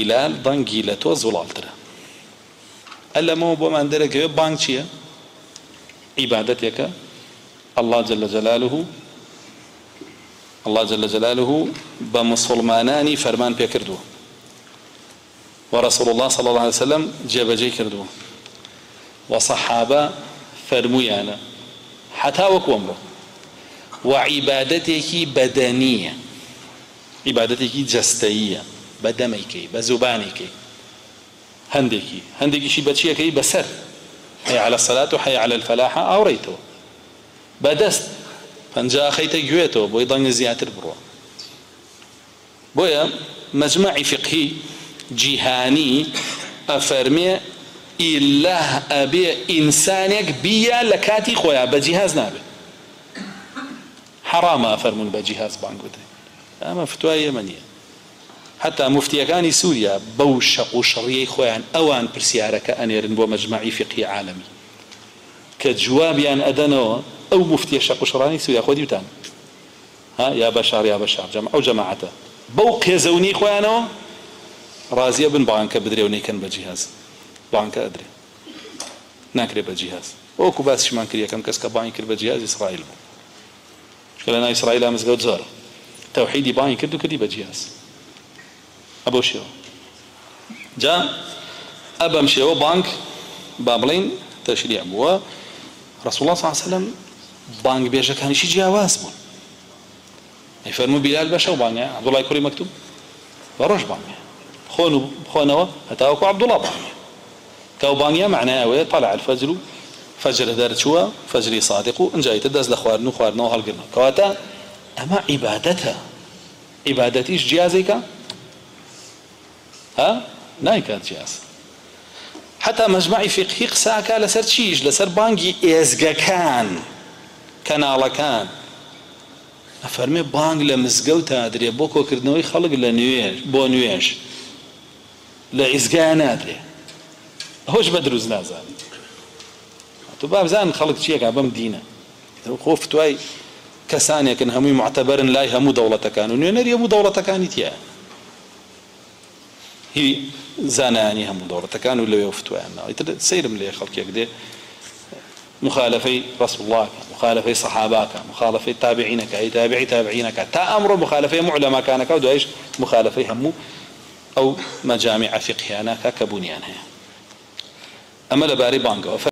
بلال ضنگی لە تۆ زوڵالترە. ئەلەمەوە بۆمان دەرەکەوێ بانگ چییە؟ عیبادەتێکە الله جل جلاله بمسلمانانی فرمان پێ کردووە ورسول الله صلى الله عليه وسلم جێبەجێ کردووە وصحابە فەرموویانە حتا وەکوم بۆ وعیبادەتێکی بەدەنیە عیبادەتێکی جەستەییە بەدەمەیکەی بە زوبانێکەی هەندێکیشی بەچیەکەی بەسەر حي على الصلاة وحي على الفلاح ئاوڕێیتەوە بەدەست پەنجا خەیتە گوێتەوە بۆی دەنگ زیاتر بڕوە. بۆیە مەجمەعی فقهی جیهانی ئەفەرمێ ئیلا ئەبێ ئینسانێک بیە لە کاتی خۆیان بە جیهاز نابێت. حرامە ئەفەرمون بە جیهاز بانگ بدەین. ئەمە فتوای ئێمە نییە. حتى مفتیەکانی سووریا بەو شەق و شەڕیەی خۆیان ئەوان پرسیارەکە ئەنێرن بۆ مەجمەعی فقهی عالەمی کە جوابیان ئەدەنەوە ئەو مفتیە شەق و شەڕانی سووریا خۆ دیوتان یا بەشار یا بەشار ئەو جەماعەتە بەو قێزەونی خۆیانەوە ڕازیە بن بانکە بدرێ و نەیکەن بە جیهاز. بانکە ئەدرێ ناکرێت بە جیهاز. وەکو باسیشمان کرد یەکەم کەس کە بانگی کرد بە جیهاز ئیسرائیل بوو. چکە لە ناو ئیسرائیل مزگەوت زۆرە تەوحیدی بانگی کرد و کردی بە جیهاز. ئەبەو شێوە جا ئەبەم شێوە بانگ با بڵین تەشریع بووە. ڕەسوڵ الله صلی الله علیه وسلم بانگ بێژەکانیشی جیاواز بوون. ئەیفەرموو بیلال بە شەو بانگە عەبدوڵای کوڕی مەکتوم بە ڕۆژ بانگە بخۆنەوە هەتا وەکو عەبدوڵا بانگە کە ئەو بانگە معنای ئەوەیە طەلع الفەجر و فەجر دەرچووە فەجری صادق و ئەنجا ئیتر دەست لە خواردن و خواردنەوە هەڵگرنەوە کەواتە ئەمە عیبادەتە. عیبادەتیش جیازێکە نایکات جیاز. حتى مجمعی فقهی قساکە لەسەر چیش لەسەر بانگی ئێزگەکان کەناڵەکان ئەفەرمێ بانگ لە مزگەوتە درێ بۆ کۆکردنەوەی خەڵک لە نوێژ بۆ نوێژ لە ئیزگایە نادرێ ئەوەش بە دروست نازانێت. تو بابزان خەڵک چیەکە بەم دینە خۆ فتوای کەسانێکن هەمووی معتەبەرن لای هەموو دەوڵەتەکان و نوێنەری هەموو دەوڵەتەکانی تیایە هی زانانی هەموو دەوڵەتەکان و لەوێ فتوایانەوە. ئیتر سەیرم لێ خەڵکێک دێ مخالفەی ڕەسوڵ اللهکە مخالفەی سەحاباکە مخالفەی تابعینەکە هی تابعی تابعینەکە تا ئەمڕۆ مخالفەی معلەماکانەکە و دوایش مخالفەی هەموو ئەو مەجامیع فقهیانەکە کە بوونیان هەیە. ئەمە لەبارەی بانگەوە.